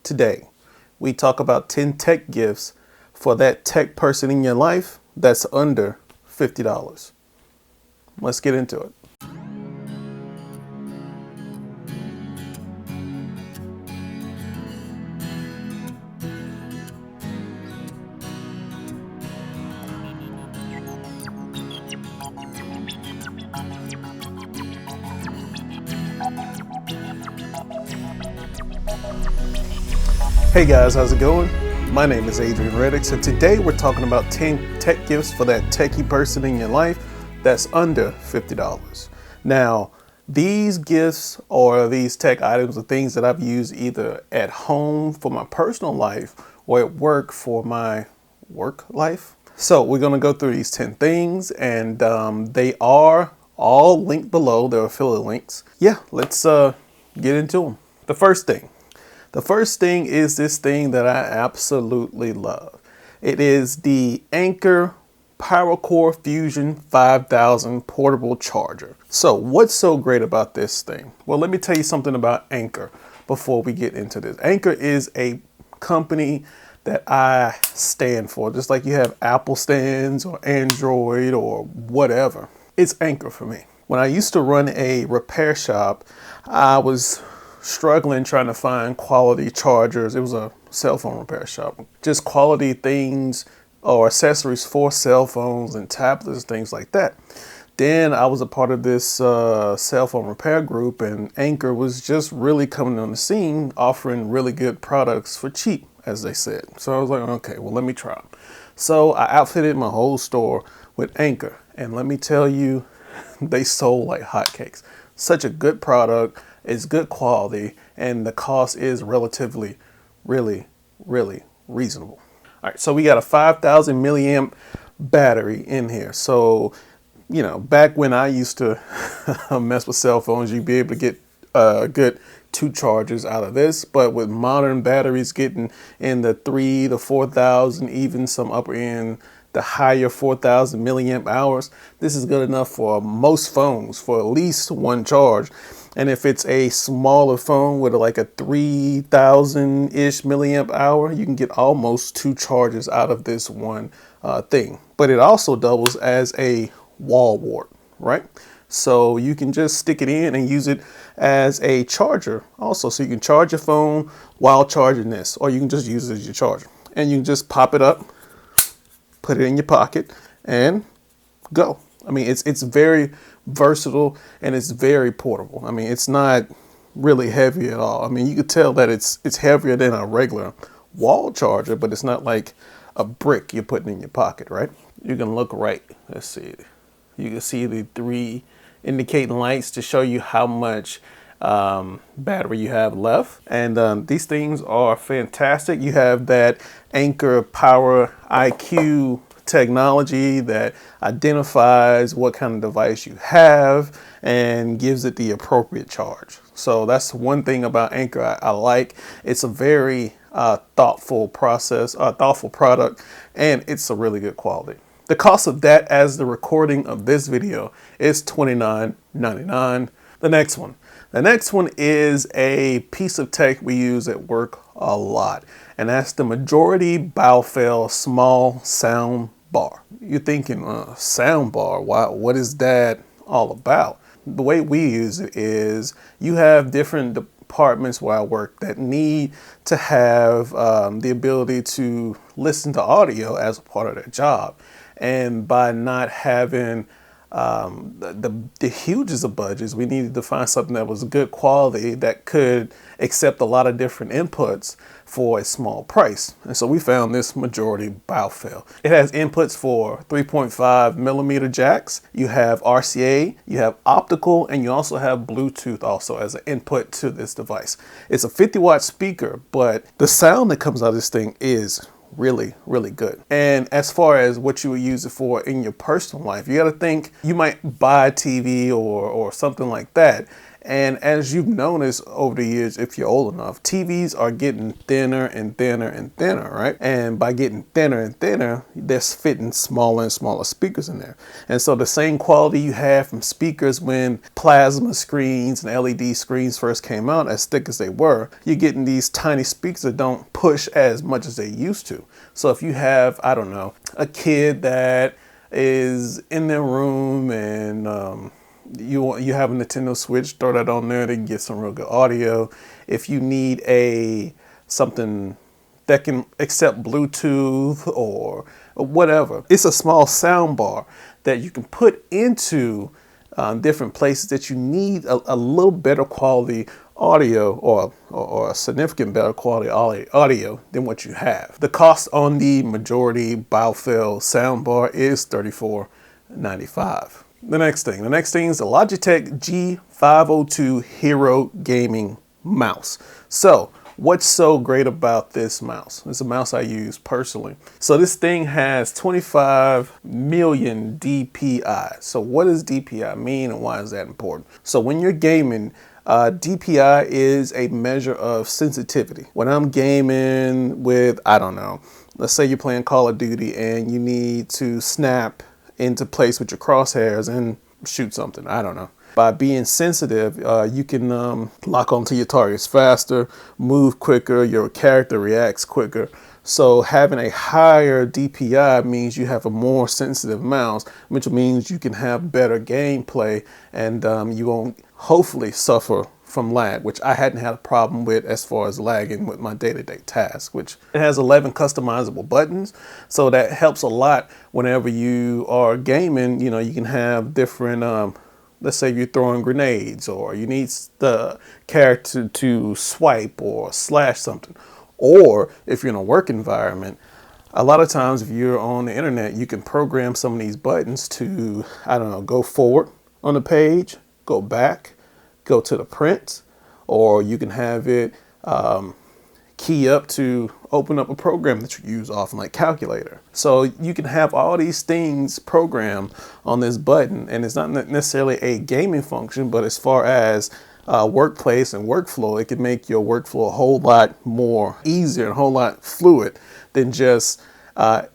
Today, we talk about 10 tech gifts for that tech person in your life that's under $50. Let's get into it. Hey guys, how's it going? My name is Adrian Reddix, and today we're talking about 10 tech gifts for that techie person in your life that's under $50. Now, these gifts or these tech items are things that I've used either at home for my personal life or at work for my work life. So we're going to go through these 10 things, and they are all linked below. They're affiliate links. Yeah, let's get into them. The first thing is this thing that I absolutely love. It is the Anker PowerCore Fusion 5000 portable charger. So what's so great about this thing? Well, let me tell you something about Anker before we get into this. Anker is a company that I stand for. Just like you have Apple stands or Android or whatever. It's Anker for me. When I used to run a repair shop, I was struggling trying to find quality chargers. It was a cell phone repair shop. Just quality things or accessories for cell phones and tablets, things like that. Then I was a part of this cell phone repair group, and Anker was just really coming on the scene, offering really good products for cheap, as they said. So I was like, okay, well, let me try them. So I outfitted my whole store with Anker, and let me tell you, they sold like hotcakes. Such a good product. It's good quality, and the cost is relatively really reasonable. All right, so we got a 5,000 milliamp battery in here. So, you know, back when I used to mess with cell phones, you'd be able to get a good 2 chargers out of this. But with modern batteries getting in the 3,000 to 4,000, even some upper end, the higher 4,000 milliamp hours, this is good enough for most phones for at least 1 charge. And if it's a smaller phone with like a 3,000-ish milliamp hour, you can get almost 2 charges out of this one thing. But it also doubles as a wall wart, right? So you can just stick it in and use it as a charger also. So you can charge your phone while charging this, or you can just use it as your charger. And you can just pop it up, put it in your pocket, and go. I mean, it's very versatile and it's very portable. I mean, it's not really heavy at all. I mean, you could tell that it's heavier than a regular wall charger, but it's not like a brick you're putting in your pocket, right? You can look right. Let's see. You can see the 3 indicating lights to show you how much battery you have left. And these things are fantastic. You have that Anker Power IQ technology that identifies what kind of device you have and gives it the appropriate charge. So that's one thing about Anker I like. It's a very thoughtful process, thoughtful product, and it's a really good quality. The cost of that as the recording of this video is $29.99. The next one is a piece of tech we use at work a lot, and that's the Majority Baufel small sound bar. You're thinking, soundbar, wow, what is that all about? The way we use it is you have different departments where I work that need to have the ability to listen to audio as a part of their job. And by not having the hugest of budgets, we needed to find something that was good quality that could accept a lot of different inputs for a small price. And so we found this Majority Baufel. It has inputs for 3.5 millimeter jacks. You have RCA, you have optical, and you also have Bluetooth also as an input to this device. It's a 50-watt speaker, but the sound that comes out of this thing is really good. And as far as what you would use it for in your personal life, you got to think you might buy a TV or something like that, And as you've noticed over the years, if you're old enough, TVs are getting thinner and thinner and thinner, right? And by getting thinner and thinner, they're fitting smaller and smaller speakers in there. And so the same quality you had from speakers when plasma screens and LED screens first came out, as thick as they were, you're getting these tiny speakers that don't push as much as they used to. So if you have, I don't know, a kid that is in their room and you have a Nintendo Switch, throw that on there, they can get some real good audio. If you need something that can accept Bluetooth or whatever, it's a small sound bar that you can put into different places that you need a little better quality audio or a significant better quality audio than what you have. The cost on the majority Baufel soundbar is $34.95. The next thing is the Logitech G502 Hero Gaming Mouse. So what's so great about this mouse? It's a mouse I use personally. So this thing has 25 million DPI. So what does DPI mean and why is that important? So when you're gaming, DPI is a measure of sensitivity. When I'm gaming with, I don't know, let's say you're playing Call of Duty and you need to snap into place with your crosshairs and shoot something, I don't know. By being sensitive, you can lock onto your targets faster, move quicker, your character reacts quicker. So having a higher DPI means you have a more sensitive mouse, which means you can have better gameplay and you won't hopefully suffer from lag, which I hadn't had a problem with as far as lagging with my day-to-day tasks, which it has 11 customizable buttons. So that helps a lot whenever you are gaming. You know, you can have different, let's say you're throwing grenades or you need the character to swipe or slash something. Or if you're in a work environment, a lot of times if you're on the internet, you can program some of these buttons to, I don't know, go forward on the page, go back, go to the print, or you can have it key up to open up a program that you use often, like calculator. So you can have all these things programmed on this button, and it's not necessarily a gaming function, but as far as workplace and workflow, it can make your workflow a whole lot more easier and a whole lot fluid than just right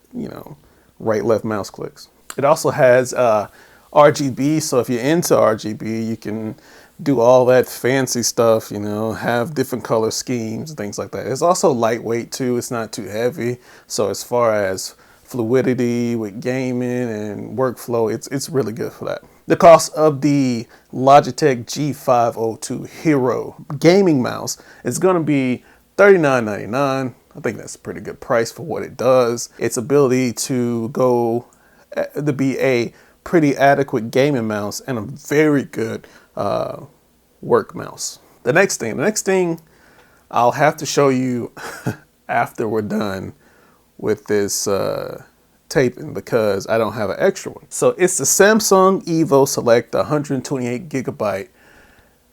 left mouse clicks. It also has RGB, so if you're into RGB, you can do all that fancy stuff, you know, have different color schemes and things like that. It's also lightweight too, it's not too heavy. So as far as fluidity with gaming and workflow, it's really good for that. The cost of the Logitech G502 Hero gaming mouse is going to be $39.99. I think that's a pretty good price for what it does. Its ability to be a pretty adequate gaming mouse and a very good work mouse. The next thing I'll have to show you after we're done with this taping because I don't have an extra one. So it's the Samsung Evo Select 128 gigabyte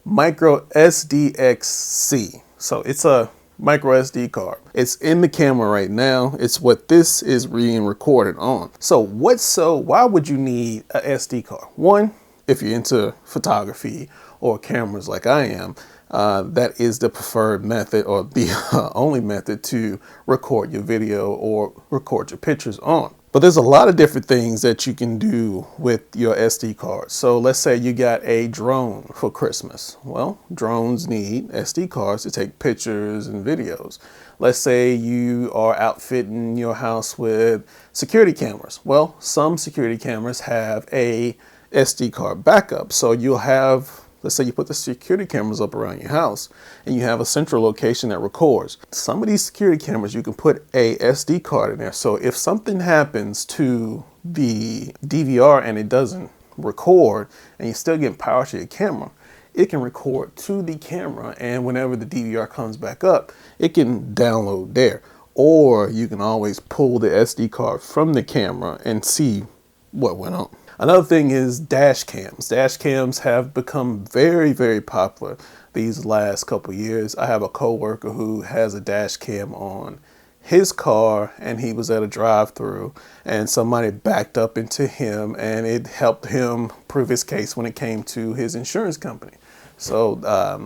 micro SDXC. So it's a micro SD card. It's in the camera right now. It's what this is being recorded on. So why would you need a SD card? One, if you're into photography or cameras like I am, that is the preferred method or the only method to record your video or record your pictures on. But there's a lot of different things that you can do with your SD card. So let's say you got a drone for Christmas. Well, drones need SD cards to take pictures and videos. Let's say you are outfitting your house with security cameras. Well, some security cameras have a SD card backup. So you'll have, let's say you put the security cameras up around your house and you have a central location that records. Some of these security cameras, you can put a SD card in there. So if something happens to the DVR and it doesn't record and you're still getting power to your camera, it can record to the camera, and whenever the DVR comes back up, it can download there. Or you can always pull the SD card from the camera and see what went on. Another thing is dash cams. Dash cams have become very, very popular these last couple years. I have a coworker who has a dash cam on his car, and he was at a drive-through and somebody backed up into him, and it helped him prove his case when it came to his insurance company. So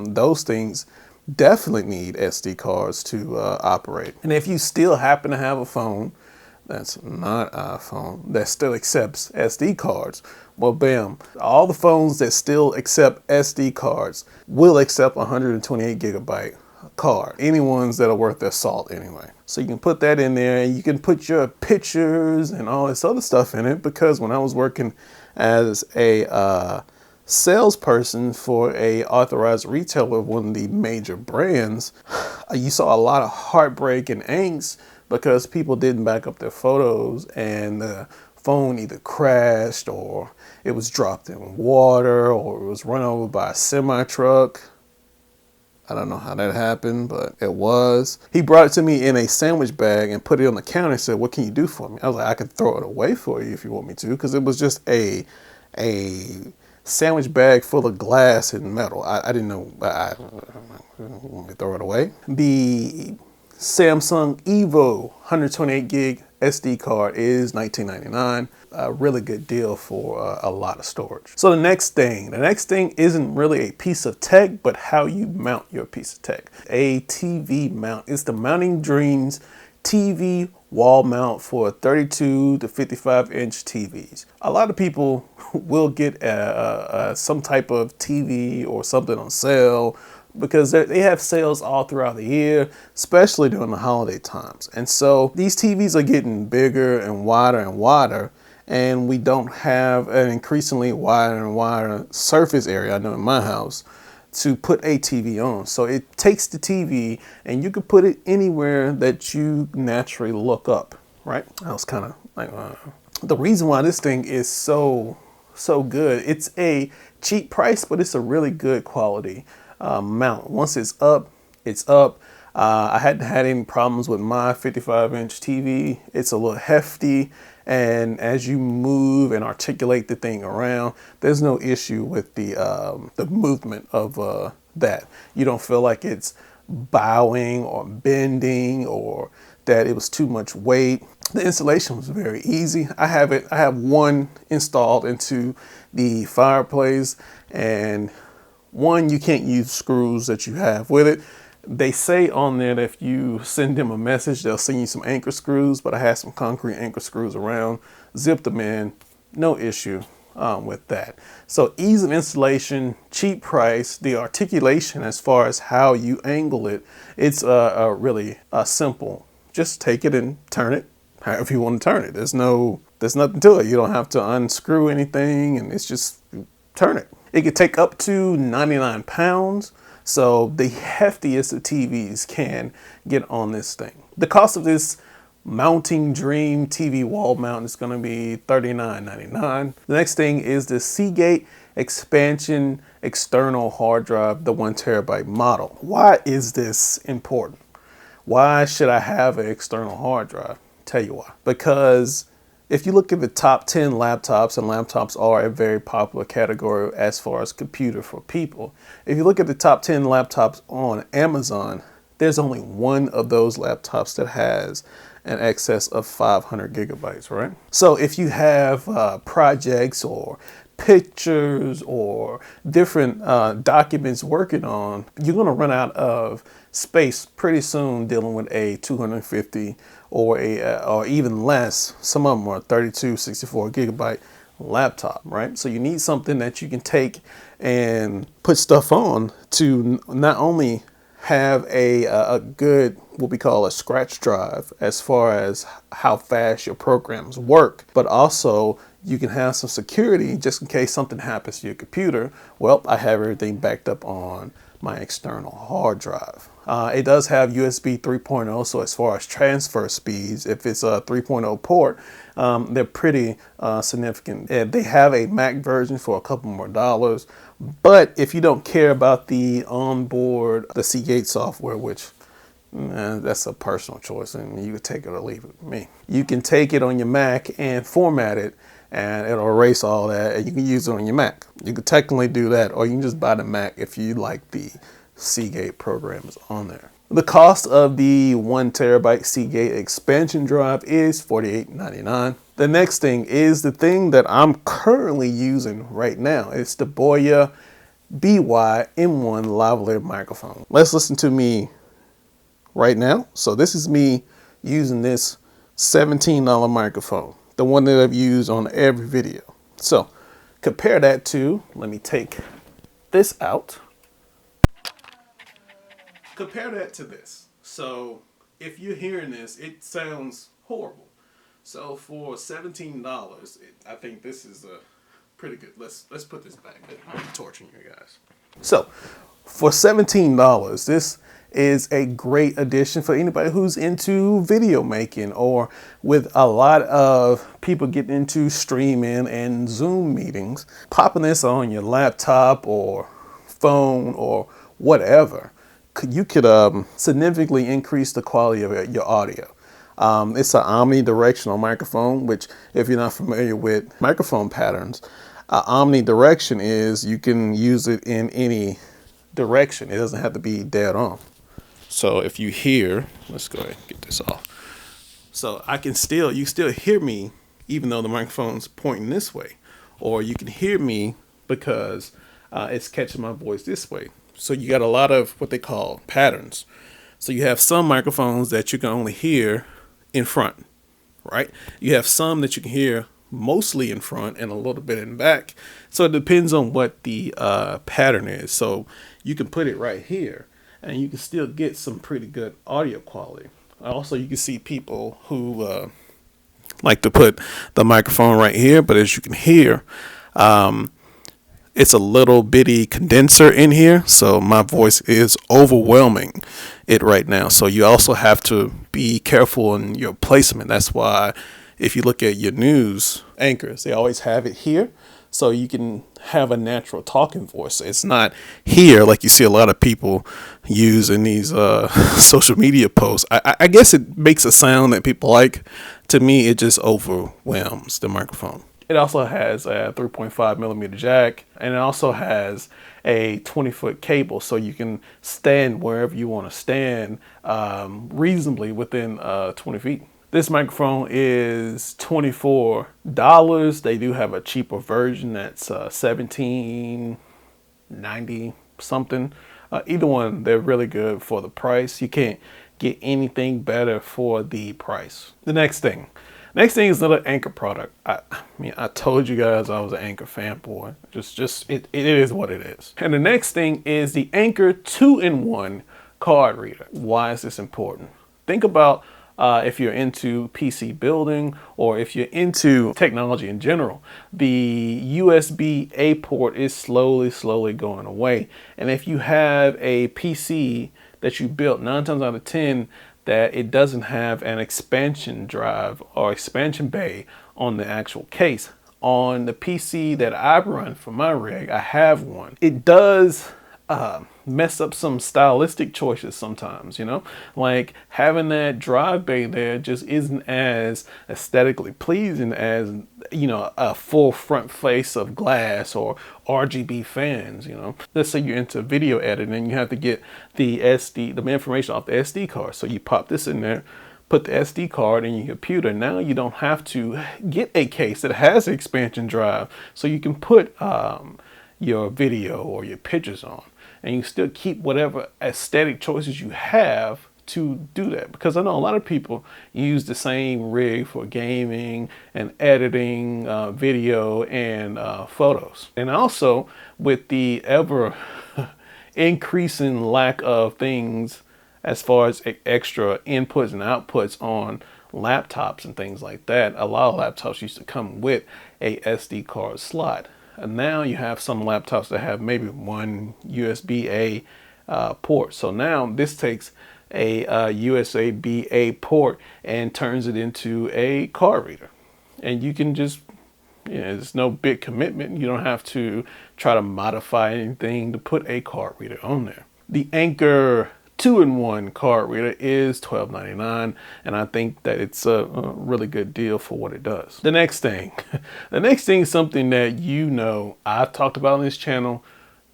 those things definitely need SD cards to operate. And if you still happen to have a phone that's not iPhone that still accepts SD cards, well, bam, all the phones that still accept SD cards will accept 128 gigabyte card. Any ones that are worth their salt anyway. So you can put that in there, and you can put your pictures and all this other stuff in it, because when I was working as a salesperson for a authorized retailer of one of the major brands, you saw a lot of heartbreak and angst because people didn't back up their photos, and the phone either crashed, or it was dropped in water, or it was run over by a semi truck. I don't know how that happened, but it was. He brought it to me in a sandwich bag and put it on the counter and said, "What can you do for me?" I was like, "I could throw it away for you if you want me to," because it was just a sandwich bag full of glass and metal. I didn't know. I want me to throw it away. The Samsung Evo 128 gig SD card is $19.99. A really good deal for a lot of storage. So the next thing isn't really a piece of tech, but how you mount your piece of tech. A TV mount is the Mounting Dreams TV wall mount for 32 to 55 inch TVs. A lot of people will get some type of TV or something on sale, because they have sales all throughout the year, especially during the holiday times. And so these TVs are getting bigger and wider, and we don't have an increasingly wider and wider surface area, I know in my house, to put a TV on. So it takes the TV and you can put it anywhere that you naturally look up, right? I was kind of like, the reason why this thing is so good, it's a cheap price, but it's a really good quality mount. Once it's up, it's up. I hadn't had any problems with my 55 inch TV. It's a little hefty, and as you move and articulate the thing around, there's no issue with the movement of that. You don't feel like it's bowing or bending or that it was too much weight. The installation was very easy. I have one installed into the fireplace, and one, you can't use screws that you have with it. They say on there that if you send them a message, they'll send you some anchor screws, but I had some concrete anchor screws around, zipped them in, no issue with that. So ease of installation, cheap price, the articulation as far as how you angle it, it's really simple. Just take it and turn it however you want to turn it. There's nothing to it. You don't have to unscrew anything, and it's just turn it. It could take up to 99 pounds. So the heftiest of TVs can get on this thing. The cost of this Mounting Dream TV wall mount is going to be $39.99. The next thing is the Seagate expansion external hard drive, the 1 terabyte model. Why is this important? Why should I have an external hard drive? Tell you why. Because if you look at the top 10 laptops, and laptops are a very popular category as far as computer for people. If you look at the top 10 laptops on Amazon, there's only one of those laptops that has an excess of 500 gigabytes, right? So if you have projects or pictures or different documents working on, you're going to run out of space pretty soon dealing with a 250 or even less. Some of them are 32, 64 gigabyte laptop, right? So you need something that you can take and put stuff on to not only have a good, what we call a scratch drive as far as how fast your programs work, but also you can have some security just in case something happens to your computer. Well, I have everything backed up on my external hard drive. It does have USB 3.0, so as far as transfer speeds, if it's a 3.0 port, they're pretty significant. They have a Mac version for a couple more dollars, but if you don't care about the onboard, the Seagate software, which that's a personal choice, and you can take it or leave it with me. You can take it on your Mac and format it, and it'll erase all that, and you can use it on your Mac. You can technically do that, or you can just buy the Mac if you like the Seagate programs on there. The cost of the 1 terabyte Seagate expansion drive is $48.99. The next thing is the thing that I'm currently using right now. It's the Boya BY-M1 lavalier microphone. Let's listen to me right now. So this is me using this $17 microphone, the one that I've used on every video. So compare that to, let me take this out. Compare that to this. So if you're hearing this, it sounds horrible. So for $17, I think this is a pretty good. Let's put this back. I'm torturing you guys. So for $17, this is a great addition for anybody who's into video making, or with a lot of people getting into streaming and Zoom meetings. Popping this on your laptop or phone or whatever, you could significantly increase the quality of your audio. It's an omnidirectional microphone, which if you're not familiar with microphone patterns, omnidirection is you can use it in any direction. It doesn't have to be dead on. So if you hear, let's go ahead and get this off. So you still hear me even though the microphone's pointing this way, or you can hear me because it's catching my voice this way. So you got a lot of what they call patterns. So you have some microphones that you can only hear in front, right? You have some that you can hear mostly in front and a little bit in back. So it depends on what the pattern is. So you can put it right here and you can still get some pretty good audio quality. Also, you can see people who like to put the microphone right here, but as you can hear, it's a little bitty condenser in here, so my voice is overwhelming it right now. So you also have to be careful in your placement. That's why if you look at your news anchors, they always have it here, so you can have a natural talking voice. It's not here like you see a lot of people use in these social media posts. I guess it makes a sound that people like. To me, it just overwhelms the microphone. It also has a 3.5 millimeter jack, and it also has a 20-foot cable, so you can stand wherever you want to stand reasonably within 20 feet. This microphone is $24. They do have a cheaper version that's $17.90 something. Either one, they're really good for the price. You can't get anything better for the price. The next thing is another Anker product. I mean, I told you guys I was an Anker fanboy. It is what it is. And the next thing is the Anker 2-in-1 card reader. Why is this important? Think about if you're into PC building, or if you're into technology in general. The USB-A port is slowly going away. And if you have a PC that you built, 9 times out of 10, that it doesn't have an expansion drive or expansion bay on the actual case. On the PC that I run for my rig, I have one. It does mess up some stylistic choices sometimes, you know, like having that drive bay there just isn't as aesthetically pleasing as, you know, a full front face of glass or RGB fans. You know, let's say you're into video editing and you have to get the information off the SD card. So you pop this in there, put the SD card in your computer. Now you don't have to get a case that has an expansion drive, so you can put your video or your pictures on, and you still keep whatever aesthetic choices you have to do that. Because I know a lot of people use the same rig for gaming and editing video and photos. And also with the ever increasing lack of things as far as extra inputs and outputs on laptops and things like that, a lot of laptops used to come with a SD card slot. And now you have some laptops that have maybe one USB-A port. So now this takes a USB-A port and turns it into a card reader. And you can just, you know, there's no big commitment. You don't have to try to modify anything to put a card reader on there. The Anker 2-in-1 card reader is $12.99, and I think that it's a really good deal for what it does. The next thing is something that, you know, I've talked about on this channel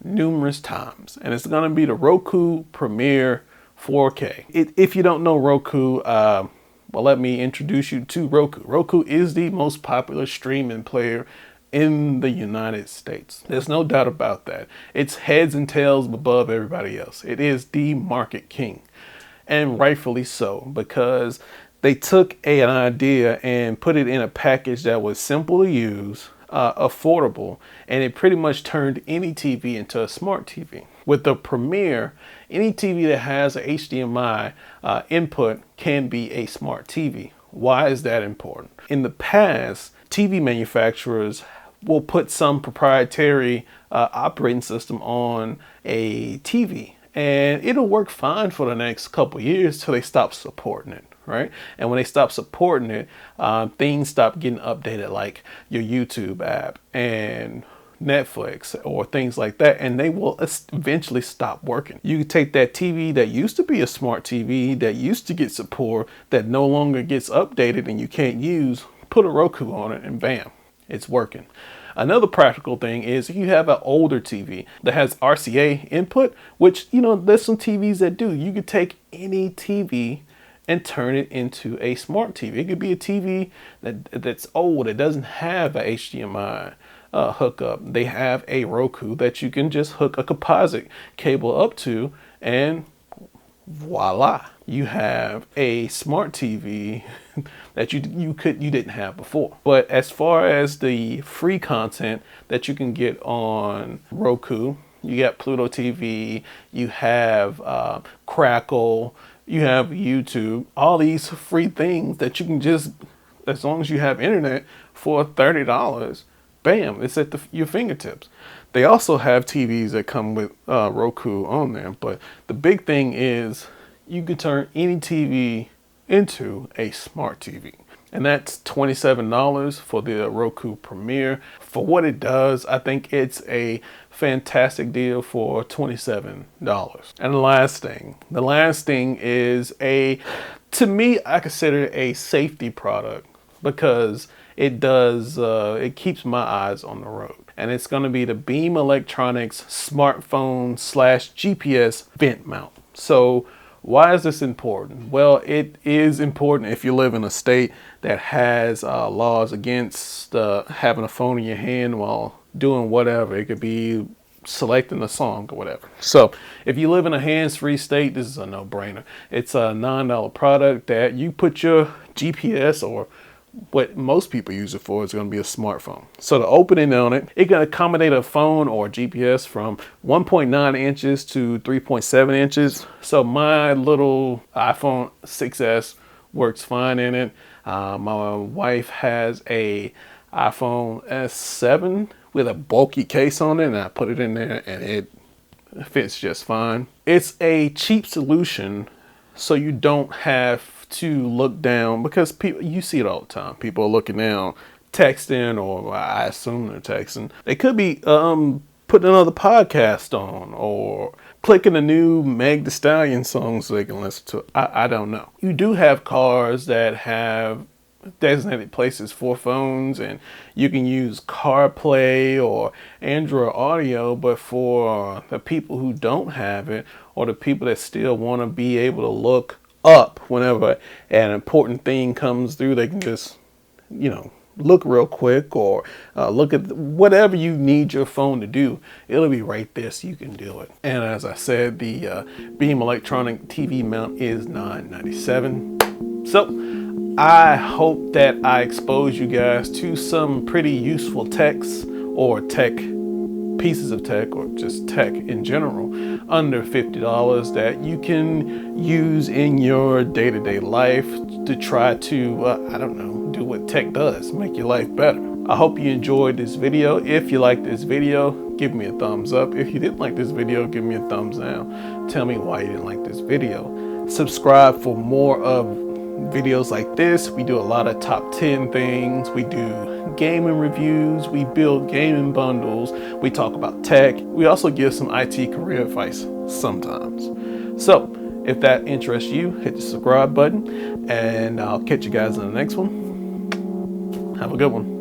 numerous times, and it's going to be the Roku Premiere 4K. If you don't know Roku, well, let me introduce you to Roku. Roku is the most popular streaming player in the United States. There's no doubt about that. It's heads and tails above everybody else. It is the market king, and rightfully so, because they took an idea and put it in a package that was simple to use, affordable, and it pretty much turned any TV into a smart TV. With the Premiere, any TV that has a HDMI input can be a smart TV. Why is that important? In the past, TV manufacturers will put some proprietary operating system on a TV, and it'll work fine for the next couple years till they stop supporting it, right? And when they stop supporting it, things stop getting updated, like your YouTube app and Netflix or things like that, and they will eventually stop working. You can take that TV that used to be a smart TV, that used to get support, that no longer gets updated and you can't use, put a Roku on it, and bam, it's working. Another practical thing is if you have an older TV that has RCA input, which, you know, there's some TVs that do. You could take any TV and turn it into a smart TV. It could be a TV that's old, it doesn't have a HDMI hookup. They have a Roku that you can just hook a composite cable up to, and voila, you have a smart TV that you didn't have before. But as far as the free content that you can get on Roku, you got Pluto TV, you have Crackle, you have YouTube, all these free things that you can just, as long as you have internet, for $30, bam, it's at your fingertips. They also have TVs that come with Roku on them, but the big thing is you can turn any TV into a smart TV. And that's $27 for the Roku Premiere. For what it does, I think it's a fantastic deal for $27. And the last thing is to me, I consider it a safety product, because it does, it keeps my eyes on the road. And it's going to be the Beam Electronics smartphone / GPS vent mount. So why is this important? Well, it is important if you live in a state that has laws against having a phone in your hand while doing whatever. It could be selecting a song or whatever. So if you live in a hands-free state, this is a no-brainer. It's a $9 product that you put your GPS, or what most people use it for, is going to be a smartphone. So the opening on it, it can accommodate a phone or GPS from 1.9 inches to 3.7 inches. So my little iPhone 6S works fine in it. My wife has a iPhone S7 with a bulky case on it, and I put it in there and it fits just fine. It's a cheap solution, so you don't have to look down, because people, you see it all the time. People are looking down, texting, or I assume they're texting. They could be putting another podcast on, or clicking a new Meg Thee Stallion song so they can listen to it. I don't know. You do have cars that have designated places for phones, and you can use CarPlay or Android Audio, but for the people who don't have it, or the people that still want to be able to look up whenever an important thing comes through, they can just, you know, look real quick, or look at whatever you need your phone to do. It'll be right there so you can do it. And as I said, the Beam Electronic TV mount is $9.97. So I hope that I expose you guys to some pretty useful techs, or pieces of tech, or just tech in general, under $50 that you can use in your day-to-day life to try to, I don't know, do what tech does, make your life better. I hope you enjoyed this video. If you liked this video, give me a thumbs up. If you didn't like this video, give me a thumbs down. Tell me why you didn't like this video. Subscribe for more of videos like this. We do a lot of top 10 things. We do gaming reviews. We build gaming bundles. We talk about tech. We also give some IT career advice sometimes. So if that interests you, hit the subscribe button, and I'll catch you guys in the next one. Have a good one.